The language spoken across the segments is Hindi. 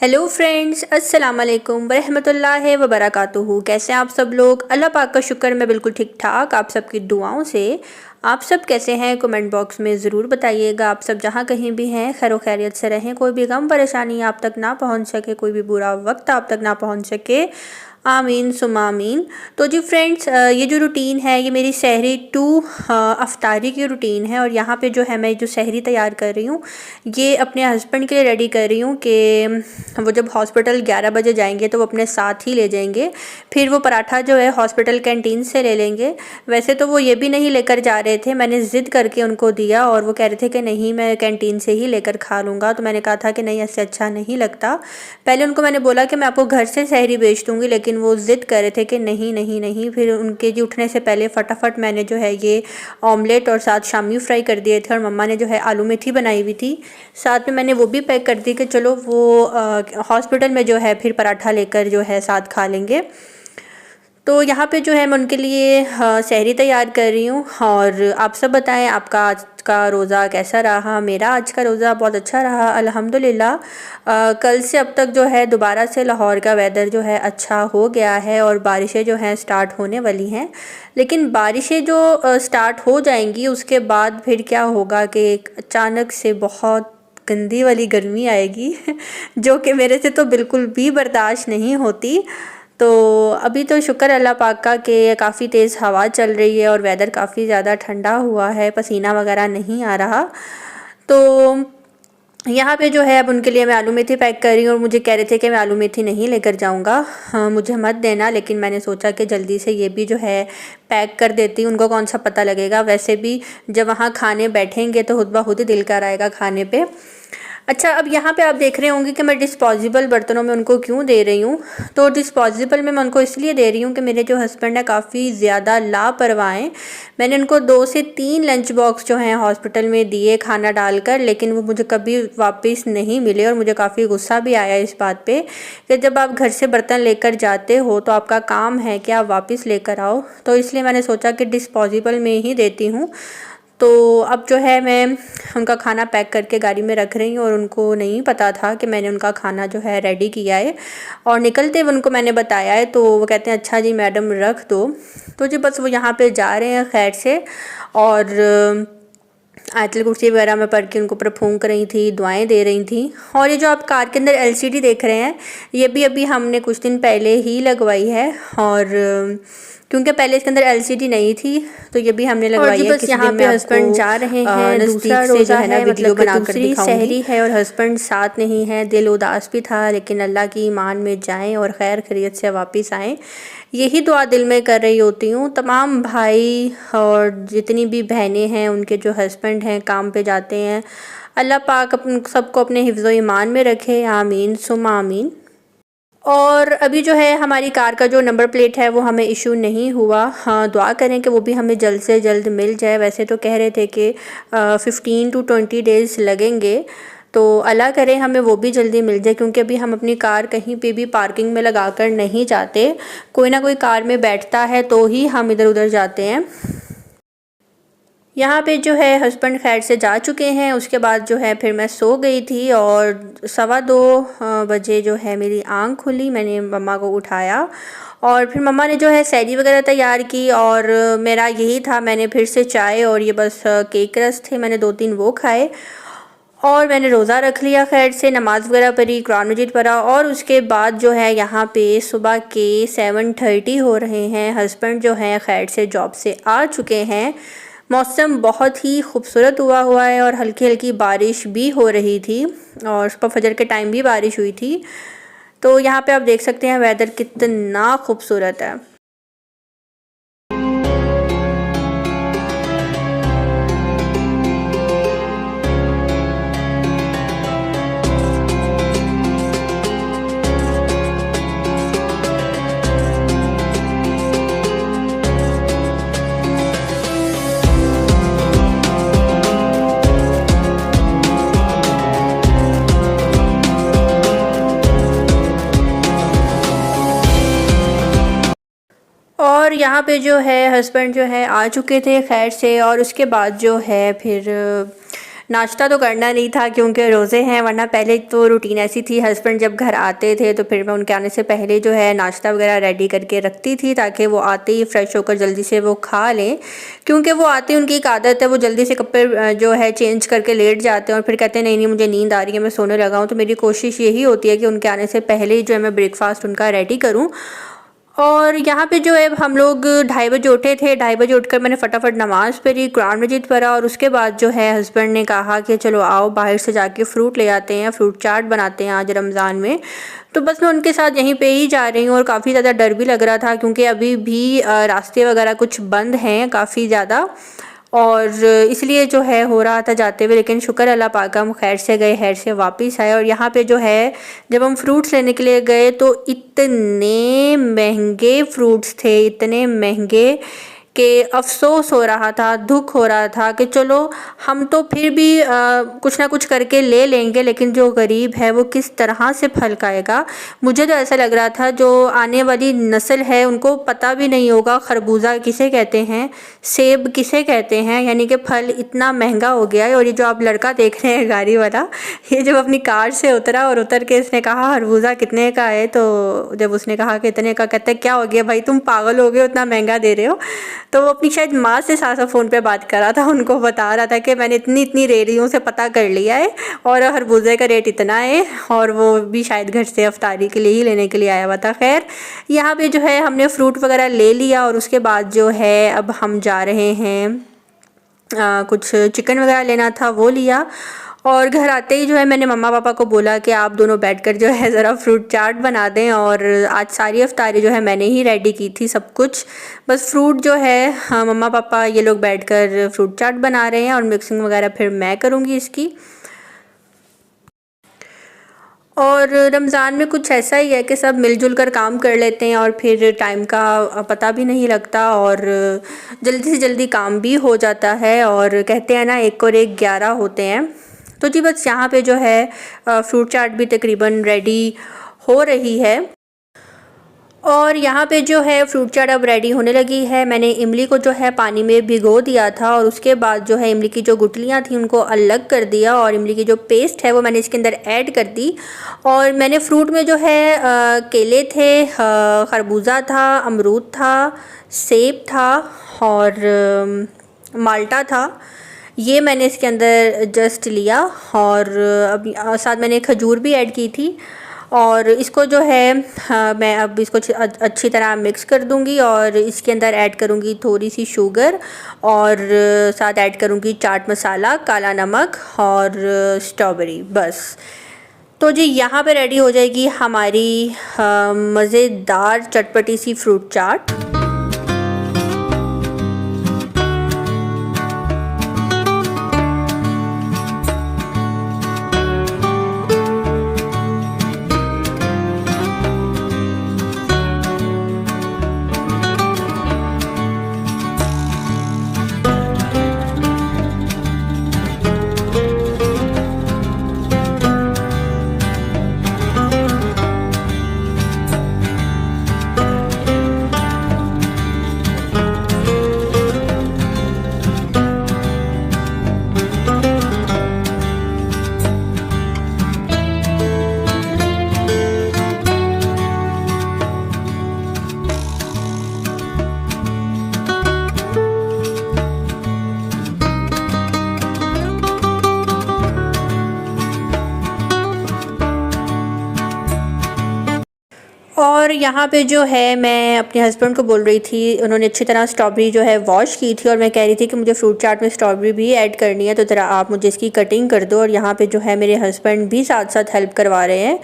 हेलो फ्रेंड्स, अस्सलाम वालेकुम वरहमतुल्लाहि वबरकातुहू। कैसे हैं आप सब लोग? अल्लाह पाक का शुक्र, मैं बिल्कुल ठीक ठाक। आप सबकी दुआओं से आप सब कैसे हैं? कमेंट बॉक्स में ज़रूर बताइएगा। आप सब जहाँ कहीं भी हैं खैर खैरियत से रहें, कोई भी गम परेशानी आप तक ना पहुँच सके, कोई भी बुरा वक्त आप तक ना पहुँच सके। आमीन सुमा आमीन। तो जी फ्रेंड्स, ये जो रूटीन है ये मेरी सहरी टू अफ्तारी की रूटीन है। और यहाँ पे जो है मैं जो सहरी तैयार कर रही हूँ ये अपने हस्बैंड के लिए रेडी कर रही हूँ कि वो जब हॉस्पिटल 11 बजे जाएंगे तो वो अपने साथ ही ले जाएंगे। फिर वो पराठा जो है हॉस्पिटल कैंटीन से ले लेंगे। वैसे तो वो ये भी नहीं लेकर जा रहे थे, मैंने ज़िद करके उनको दिया और वो कह रहे थे कि नहीं मैं कैंटीन से ही लेकर खा लूँगा। तो मैंने कहा था कि नहीं, ऐसे अच्छा नहीं लगता। पहले उनको मैंने बोला कि मैं आपको घर से सहरी भेज दूँगी, लेकिन वो ज़िद कर रहे थे कि नहीं नहीं नहीं। फिर उनके जी उठने से पहले फटाफट मैंने जो है ये ऑमलेट और साथ शामी फ्राई कर दिए थे। और मम्मा ने जो है आलू मेथी बनाई हुई थी, साथ में मैंने वो भी पैक कर दी कि चलो वो हॉस्पिटल में जो है फिर पराठा लेकर जो है साथ खा लेंगे। तो यहाँ पे जो है मैं उनके लिए सहरी तैयार कर रही हूँ। और आप सब बताएं आपका आज का रोज़ा कैसा रहा? मेरा आज का रोज़ा बहुत अच्छा रहा अल्हम्दुलिल्लाह। कल से अब तक जो है दोबारा से लाहौर का वेदर जो है अच्छा हो गया है और बारिशें जो हैं स्टार्ट होने वाली हैं। लेकिन बारिशें जो स्टार्ट हो जाएंगी उसके बाद फिर क्या होगा कि अचानक से बहुत गंदी वाली गर्मी आएगी जो कि मेरे से तो बिल्कुल भी बर्दाश्त नहीं होती। तो अभी तो शुक्र अल्लाह पाक का कि काफ़ी तेज़ हवा चल रही है और वेदर काफ़ी ज़्यादा ठंडा हुआ है, पसीना वगैरह नहीं आ रहा। तो यहाँ पे जो है अब उनके लिए मैं आलू मेथी पैक कर रही हूँ। और मुझे कह रहे थे कि मैं आलू मेथी नहीं लेकर जाऊँगा, हाँ मुझे मत देना। लेकिन मैंने सोचा कि जल्दी से ये भी जो है पैक कर देती हूँ, उनको कौन सा पता लगेगा। वैसे भी जब वहाँ खाने बैठेंगे तो खुद ब खुद ही दिल कर आएगा खाने पे। अच्छा, अब यहाँ पे आप देख रहे होंगे कि मैं डिस्पोजेबल बर्तनों में उनको क्यों दे रही हूँ। तो डिस्पोजेबल में मैं उनको इसलिए दे रही हूँ कि मेरे जो हस्बैंड है काफ़ी ज़्यादा लापरवाह हैं। मैंने उनको 2 से 3 लंच बॉक्स जो हैं हॉस्पिटल में दिए खाना डालकर, लेकिन वो मुझे कभी वापस नहीं मिले। और मुझे काफ़ी गुस्सा भी आया इस बात पे कि जब आप घर से बर्तन लेकर जाते हो तो आपका काम है कि आप वापस लेकर आओ। तो इसलिए मैंने सोचा कि डिस्पोजेबल में ही देती हूँ। तो अब जो है मैं उनका खाना पैक करके गाड़ी में रख रही हूँ और उनको नहीं पता था कि मैंने उनका खाना जो है रेडी किया है। और निकलते हुए उनको मैंने बताया है तो वो कहते हैं अच्छा जी मैडम रख दो। तो जी बस वो यहाँ पे जा रहे हैं खैर से। और आयतल कुर्सी वगैरह मैं पढ़ के उनको ऊपर फूंक रही थी, दुआएं दे रही थी। और ये जो आप कार के अंदर एलसीडी देख रहे हैं ये भी अभी हमने कुछ दिन पहले ही लगवाई है। और क्योंकि पहले इसके अंदर एलसीडी नहीं थी तो ये भी हमने लगवाई है। बस यहाँ पे हस्बैंड जा रहे हैं, दूसरा रोज़ा है, मतलब दूसरी सहरी है और हस्बैंड साथ नहीं है। दिल उदास भी था, लेकिन अल्लाह की ईमान में जाएं और खैर खैरियत से वापस आएँ, यही दुआ दिल में कर रही होती हूँ। तमाम भाई और जितनी भी बहनें हैं उनके जो हस्बैंड हैं काम पे जाते हैं, अल्लाह पाक सबको अपने हिफ्ज़ ईमान में रखे, आमीन सुमा आमीन। और अभी जो है हमारी कार का जो नंबर प्लेट है वो हमें इशू नहीं हुआ। हाँ दुआ करें कि वो भी हमें जल्द से जल्द मिल जाए। वैसे तो कह रहे थे कि 15 to 20 डेज़ लगेंगे, तो अल्लाह करे हमें वो भी जल्दी मिल जाए। क्योंकि अभी हम अपनी कार कहीं पे भी पार्किंग में लगा कर नहीं जाते, कोई ना कोई कार में बैठता है तो ही हम इधर उधर जाते हैं। यहाँ पे जो है हस्बैंड खैर से जा चुके हैं। उसके बाद जो है फिर मैं सो गई थी और 2:15 बजे जो है मेरी आँख खुली, मैंने मम्मा को उठाया और फिर मम्मा ने जो है सैरी वगैरह तैयार की। और मेरा यही था, मैंने फिर से चाय और ये बस केक रस थे, मैंने 2-3 वो खाए और मैंने रोज़ा रख लिया खैर से, नमाज़ वगैरह पढ़ी, कुरान मजीद पढ़ा। और उसके बाद जो है यहाँ पे सुबह के 7:30 हो रहे हैं। हस्बैंड जो हैं खैर से जॉब से आ चुके हैं। मौसम बहुत ही खूबसूरत हुआ है और हल्की हल्की बारिश भी हो रही थी और सुबह फजर के टाइम भी बारिश हुई थी। तो यहाँ पे आप देख सकते हैं वेदर कितना खूबसूरत है। और यहाँ पे जो है हस्बैंड जो है आ चुके थे खैर से। और उसके बाद जो है फिर नाश्ता तो करना नहीं था क्योंकि रोज़े हैं, वरना पहले तो रूटीन ऐसी थी, हस्बैंड जब घर आते थे तो फिर मैं उनके आने से पहले जो है नाश्ता वगैरह रेडी करके रखती थी ताकि वो आते ही फ़्रेश होकर जल्दी से वो खा लें। क्योंकि वो आते ही उनकी एक आदत है, वो जल्दी से कपड़े जो है चेंज करके लेट जाते हैं और फिर कहते हैं नहीं नहीं मुझे नींद आ रही है, मैं सोने लगा हूँ। तो मेरी कोशिश यही होती है कि उनके आने से पहले ही जो है मैं ब्रेकफास्ट उनका रेडी करूँ। और यहाँ पे जो है हम लोग 2:30 बजे उठे थे। 2:30 बजे उठकर मैंने फटाफट नमाज़ पढ़ी, कुरान मजीद पढ़ा और उसके बाद जो है हस्बैंड ने कहा कि चलो आओ बाहर से जाके फ़्रूट ले आते हैं, फ्रूट चाट बनाते हैं आज रमज़ान में। तो बस मैं उनके साथ यहीं पे ही जा रही हूँ और काफ़ी ज़्यादा डर भी लग रहा था क्योंकि अभी भी रास्ते वगैरह कुछ बंद हैं काफ़ी ज़्यादा, और इसलिए जो है हो रहा था जाते हुए। लेकिन शुक्र अल्लाह पाक का हम खैर से गए, खैर से वापस आए। और यहाँ पे जो है जब हम फ्रूट्स लेने के लिए गए तो इतने महंगे फ्रूट्स थे, इतने महंगे कि अफ़सोस हो रहा था, दुख हो रहा था कि चलो हम तो फिर भी कुछ ना कुछ करके ले लेंगे, लेकिन जो गरीब है वो किस तरह से फल खाएगा। मुझे तो ऐसा लग रहा था जो आने वाली नस्ल है उनको पता भी नहीं होगा खरबूजा किसे कहते हैं, सेब किसे कहते हैं, यानी कि फल इतना महंगा हो गया है। और ये जो आप लड़का देख रहे हैं गाड़ी वाला, ये जब अपनी कार से उतरा और उतर के इसने कहा खरबूजा कितने का है, तो जब उसने कहा कि इतने का, कहते क्या हो गया भाई तुम पागल हो गए, उतना महंगा दे रहे हो। तो वो अपनी शायद माँ से साथ फ़ोन पे बात कर रहा था, उनको बता रहा था कि मैंने इतनी इतनी रेहड़ियों से पता कर लिया है और खरबूजे का रेट इतना है, और वो भी शायद घर से अफ्तारी के लिए ही लेने के लिए आया हुआ था। खैर यहाँ पे जो है हमने फ्रूट वगैरह ले लिया और उसके बाद जो है अब हम जा रहे हैं कुछ चिकन वगैरह लेना था वो लिया। और घर आते ही जो है मैंने मम्मा पापा को बोला कि आप दोनों बैठकर जो है ज़रा फ्रूट चाट बना दें। और आज सारी अफ्तारी जो है मैंने ही रेडी की थी सब कुछ, बस फ्रूट जो है हाँ मम्मा पापा ये लोग बैठकर फ्रूट चाट बना रहे हैं और मिक्सिंग वगैरह फिर मैं करूँगी इसकी। और रमज़ान में कुछ ऐसा ही है कि सब मिलजुल कर काम कर लेते हैं और फिर टाइम का पता भी नहीं लगता और जल्दी से जल्दी काम भी हो जाता है। और कहते हैं ना 1 और 1 11 होते हैं। तो जी बस यहाँ पे जो है फ्रूट चाट भी तकरीबन रेडी हो रही है। और यहाँ पे जो है फ्रूट चाट अब रेडी होने लगी है। मैंने इमली को जो है पानी में भिगो दिया था और उसके बाद जो है इमली की जो गुठलियाँ थी उनको अलग कर दिया और इमली की जो पेस्ट है वो मैंने इसके अंदर ऐड कर दी। और मैंने फ्रूट में जो है केले थे, खरबूजा था, अमरूद था, सेब था और माल्टा था, ये मैंने इसके अंदर जस्ट लिया। और अभी साथ मैंने खजूर भी ऐड की थी। और इसको जो है मैं अब इसको अच्छी तरह मिक्स कर दूंगी और इसके अंदर ऐड करूंगी थोड़ी सी शुगर और साथ ऐड करूंगी चाट मसाला, काला नमक और स्ट्रॉबेरी। बस तो जी यहाँ पे रेडी हो जाएगी हमारी मज़ेदार चटपटी सी फ्रूट चाट। और यहाँ पे जो है मैं अपने हस्बैंड को बोल रही थी, उन्होंने अच्छी तरह स्ट्रॉबेरी जो है वॉश की थी और मैं कह रही थी कि मुझे फ्रूट चाट में स्ट्रॉबेरी भी ऐड करनी है, तो ज़रा आप मुझे इसकी कटिंग कर दो। और यहाँ पे जो है मेरे हस्बैंड भी साथ साथ हेल्प करवा रहे हैं।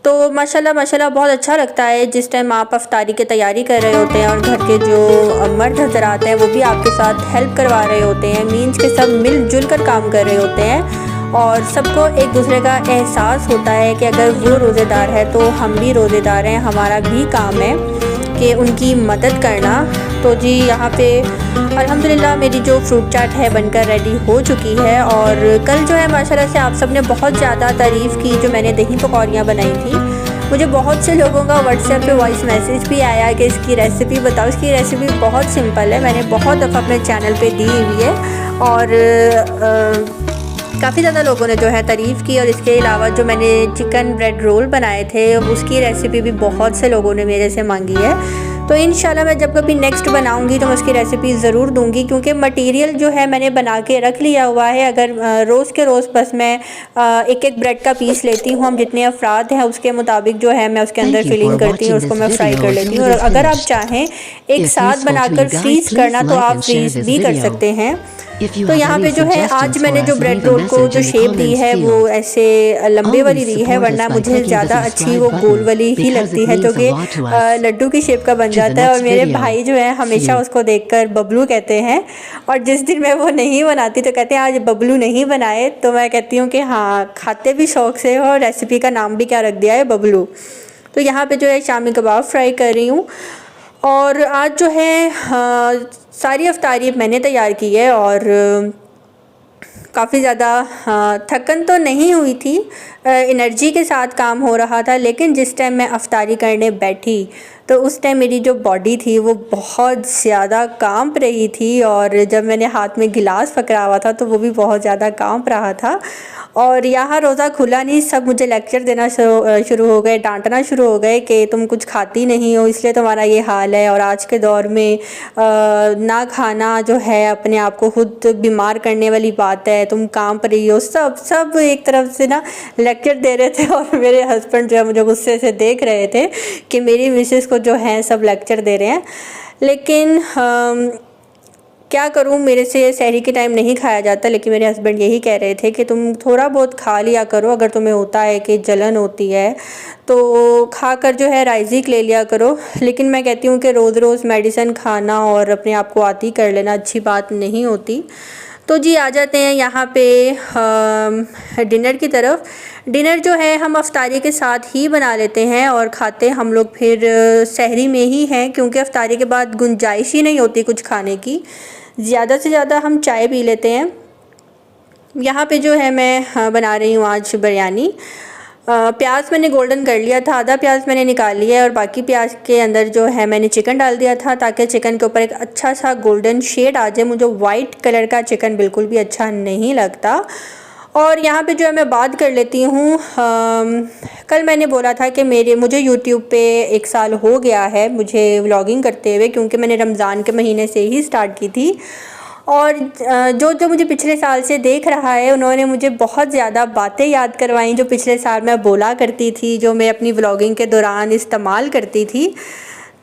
तो माशाल्लाह माशाल्लाह बहुत अच्छा लगता है जिस टाइम आप अफ्तारी की तैयारी कर रहे होते हैं और घर के जो मर्द नज़र आते हैं वो भी आपके साथ हेल्प करवा रहे होते हैं। मीन्स के सब मिलजुल कर काम कर रहे होते हैं और सबको एक दूसरे का एहसास होता है कि अगर वो रोज़ेदार है तो हम भी रोज़ेदार हैं, हमारा भी काम है कि उनकी मदद करना। तो जी यहाँ पे अल्हम्दुलिल्लाह मेरी जो फ्रूट चाट है बनकर रेडी हो चुकी है। और कल जो है माशाल्लाह से आप सब ने बहुत ज़्यादा तारीफ़ की जो मैंने दही पकौड़ियाँ बनाई थी। मुझे बहुत से लोगों का व्हाट्सएप पे वॉइस मैसेज भी आया कि इसकी रेसिपी बताओ। इसकी रेसिपी बहुत सिंपल है, मैंने बहुत दफ़ा अपने चैनल पे दी हुई है। और काफ़ी ज़्यादा लोगों ने जो है तारीफ़ की। और इसके अलावा जो मैंने चिकन ब्रेड रोल बनाए थे उसकी रेसिपी भी बहुत से लोगों ने मेरे से मांगी है। तो इंशाल्लाह मैं जब कभी नेक्स्ट बनाऊंगी तो मैं उसकी रेसिपी ज़रूर दूंगी, क्योंकि मटेरियल जो है मैंने बना के रख लिया हुआ है। अगर रोज़ के रोज़ बस मैं एक एक ब्रेड का पीस लेती हूँ, हम जितने अफराद हैं उसके मुताबिक जो है मैं उसके अंदर फिलिंग करती हूँ, उसको मैं फ्राई कर लेती हूँ। और अगर आप चाहें एक साथ बनाकर फ्रीज़ करना तो आप फ्रीज़ भी कर सकते हैं। तो यहाँ पे जो है आज मैंने जो ब्रेड रोल को जो शेप दी है वो ऐसे लंबे वाली दी है, वरना मुझे ज़्यादा अच्छी वो गोल वाली ही लगती है जो कि लड्डू की शेप का बन जाता है। और मेरे भाई जो है हमेशा उसको देखकर बबलू कहते हैं, और जिस दिन मैं वो नहीं बनाती तो कहते हैं आज बबलू नहीं बनाए। तो मैं कहती हूँ कि हाँ, खाते भी शौक़ से हो और रेसिपी का नाम भी क्या रख दिया है, बबलू। तो यहाँ पे जो है शामी कबाब फ्राई कर रही हूँ। और आज जो है सारी अफ्तारी मैंने तैयार की है और काफ़ी ज़्यादा थकन तो नहीं हुई थी, एनर्जी के साथ काम हो रहा था। लेकिन जिस टाइम मैं अफ्तारी करने बैठी तो उस टाइम मेरी जो बॉडी थी वो बहुत ज़्यादा कांप रही थी। और जब मैंने हाथ में गिलास पकड़ा हुआ था तो वो भी बहुत ज़्यादा कांप रहा था। और यहाँ रोज़ा खुला नहीं, सब मुझे लेक्चर देना शुरू हो गए, डांटना शुरू हो गए कि तुम कुछ खाती नहीं हो इसलिए तुम्हारा ये हाल है। और आज के दौर में ना खाना जो है अपने आप को खुद बीमार करने वाली बात है, तुम कांप रही हो। सब एक तरफ से ना लेक्चर दे रहे थे। और मेरे हस्बैंड जो है मुझे गुस्से से देख रहे थे कि मेरी मिसेस को जो है सब लेक्चर दे रहे हैं। लेकिन क्या करूं, मेरे से सहरी के टाइम नहीं खाया जाता। लेकिन मेरे हस्बैंड यही कह रहे थे कि तुम थोड़ा बहुत खा लिया करो, अगर तुम्हें होता है कि जलन होती है तो खाकर जो है राइज़िक ले लिया करो। लेकिन मैं कहती हूँ कि रोज़ रोज़ मेडिसिन खाना और अपने आप को आती कर लेना अच्छी बात नहीं होती। तो जी आ जाते हैं यहाँ पे डिनर की तरफ। डिनर जो है हम अफ्तारी के साथ ही बना लेते हैं और खाते हम लोग फिर सहरी में ही हैं, क्योंकि अफ्तारी के बाद गुंजाइश ही नहीं होती कुछ खाने की। ज़्यादा से ज़्यादा हम चाय पी लेते हैं। यहाँ पे जो है मैं बना रही हूँ आज बिरयानी। प्याज मैंने गोल्डन कर लिया था, आधा प्याज मैंने निकाल लिया है और बाकी प्याज के अंदर जो है मैंने चिकन डाल दिया था, ताकि चिकन के ऊपर एक अच्छा सा गोल्डन शेड आ जाए। मुझे वाइट कलर का चिकन बिल्कुल भी अच्छा नहीं लगता। और यहाँ पे जो है मैं बात कर लेती हूँ, कल मैंने बोला था कि मुझे यूट्यूब पे 1 साल हो गया है मुझे व्लॉगिंग करते हुए, क्योंकि मैंने रमज़ान के महीने से ही स्टार्ट की थी। और जो मुझे पिछले साल से देख रहा है उन्होंने मुझे बहुत ज़्यादा बातें याद करवाई जो पिछले साल मैं बोला करती थी, जो मैं अपनी व्लॉगिंग के दौरान इस्तेमाल करती थी।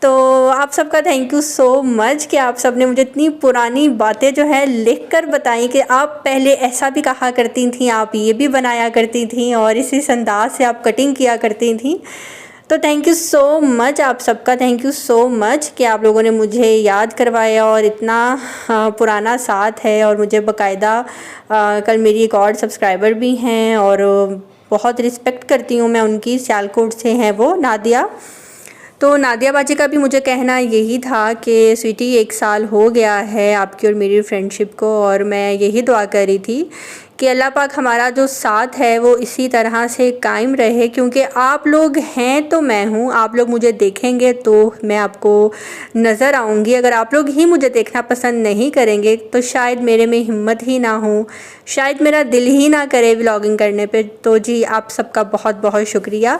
तो आप सबका थैंक यू सो मच कि आप सब ने मुझे इतनी पुरानी बातें जो है लिख कर बताई कि आप पहले ऐसा भी कहा करती थी, आप ये भी बनाया करती थी और इस अंदाज से आप कटिंग किया करती थी। तो थैंक यू सो मच, आप सबका थैंक यू सो मच कि आप लोगों ने मुझे याद करवाया और इतना पुराना साथ है। और मुझे बाकायदा कल मेरी एक और सब्सक्राइबर भी हैं और बहुत रिस्पेक्ट करती हूँ मैं उनकी, सियालकोट से हैं वो, नादिया। तो नादिया बाजी का भी मुझे कहना यही था कि स्वीटी 1 साल हो गया है आपकी और मेरी फ्रेंडशिप को, और मैं यही दुआ कर रही थी कि अल्लाह पाक हमारा जो साथ है वो इसी तरह से कायम रहे, क्योंकि आप लोग हैं तो मैं हूँ, आप लोग मुझे देखेंगे तो मैं आपको नज़र आऊँगी। अगर आप लोग ही मुझे देखना पसंद नहीं करेंगे तो शायद मेरे में हिम्मत ही ना हो, शायद मेरा दिल ही ना करे व्लॉगिंग करने पे। तो जी आप सबका बहुत बहुत शुक्रिया।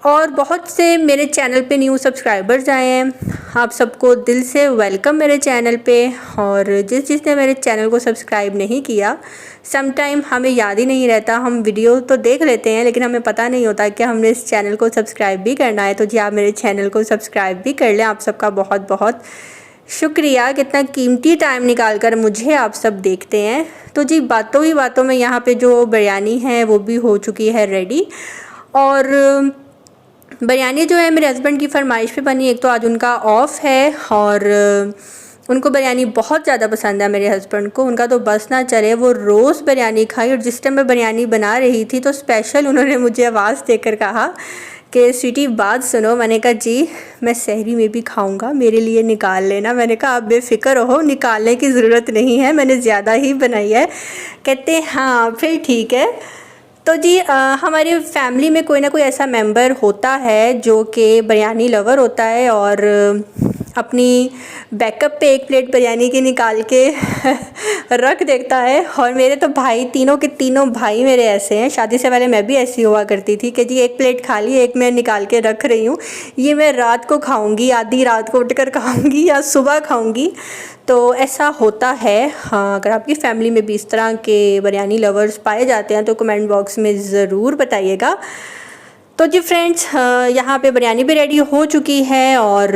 और बहुत से मेरे चैनल पे न्यू सब्सक्राइबर्स आए हैं, आप सबको दिल से वेलकम मेरे चैनल पे। और जिसने मेरे चैनल को सब्सक्राइब नहीं किया, सम टाइम हमें याद ही नहीं रहता, हम वीडियो तो देख लेते हैं लेकिन हमें पता नहीं होता कि हमने इस चैनल को सब्सक्राइब भी करना है। तो जी आप मेरे चैनल को सब्सक्राइब भी कर लें। आप सबका बहुत बहुत शुक्रिया, कितना कीमती टाइम निकाल कर मुझे आप सब देखते हैं। तो जी बातों ही बातों में यहाँ पर जो बिरयानी है वो भी हो चुकी है रेडी। और बिरयानी जो है मेरे हस्बैंड की फरमाइश पे बनी, एक तो आज उनका ऑफ़ है और उनको बिरयानी बहुत ज़्यादा पसंद है मेरे हस्बैंड को, उनका तो बस ना चले, वो रोज़ बिरयानी खाई। और जिस टाइम मैं बिरयानी बना रही थी तो स्पेशल उन्होंने मुझे आवाज़ देकर कहा कि स्वीटी बात सुनो। मैंने कहा जी मैं सहरी में भी खाऊंगा, मेरे लिए निकाल लेना। मैंने कहा आप बेफ़िक्र रहो, निकालने की ज़रूरत नहीं है, मैंने ज़्यादा ही बनाई है। कहते हाँ फिर ठीक है। तो जी हमारी फैमिली में कोई ना कोई ऐसा मेंबर होता है जो कि बिरयानी लवर होता है। और अपनी बैकअप पे एक प्लेट बिरयानी की निकाल के रख देता है। और मेरे तो भाई, तीनों के तीनों भाई मेरे ऐसे हैं। शादी से पहले मैं भी ऐसी हुआ करती थी कि जी एक प्लेट खा ली, एक मैं निकाल के रख रही हूँ, ये मैं रात को खाऊंगी, आधी रात को उठकर खाऊंगी या सुबह खाऊंगी। तो ऐसा होता है। हाँ, अगर आपकी फ़ैमिली में भी इस तरह के बिरयानी लवर्स पाए जाते हैं तो कमेंट बॉक्स में ज़रूर बताइएगा। तो जी फ्रेंड्स, यहाँ पे बिरयानी भी रेडी हो चुकी है और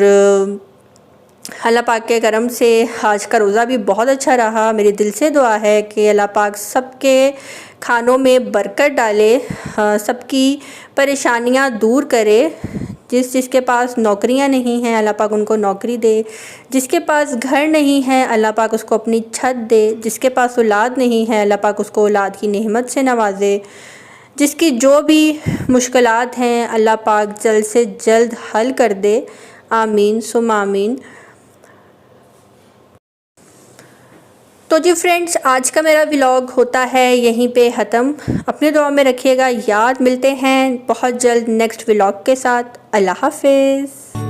अल्लाह पाक के करम से आज का रोज़ा भी बहुत अच्छा रहा। मेरी दिल से दुआ है कि अल्लाह पाक सबके खानों में बरकत डाले, सबकी परेशानियाँ दूर करे। जिसके पास नौकरियां नहीं हैं अल्लाह पाक उनको नौकरी दे, जिसके पास घर नहीं है अल्लाह पाक उसको अपनी छत दे, जिसके पास औलाद नहीं है अल्लाह पाक उसको औलाद की नेमत से नवाजे, जिसकी जो भी मुश्किलात हैं अल्लाह पाक जल्द से जल्द हल कर दे। आमीन सुम आमीन। तो जी फ्रेंड्स, आज का मेरा व्लॉग होता है यहीं पे ख़त्म। अपने दुआ में रखिएगा याद। मिलते हैं बहुत जल्द नेक्स्ट व्लॉग के साथ। अल्लाह हाफ़िज़।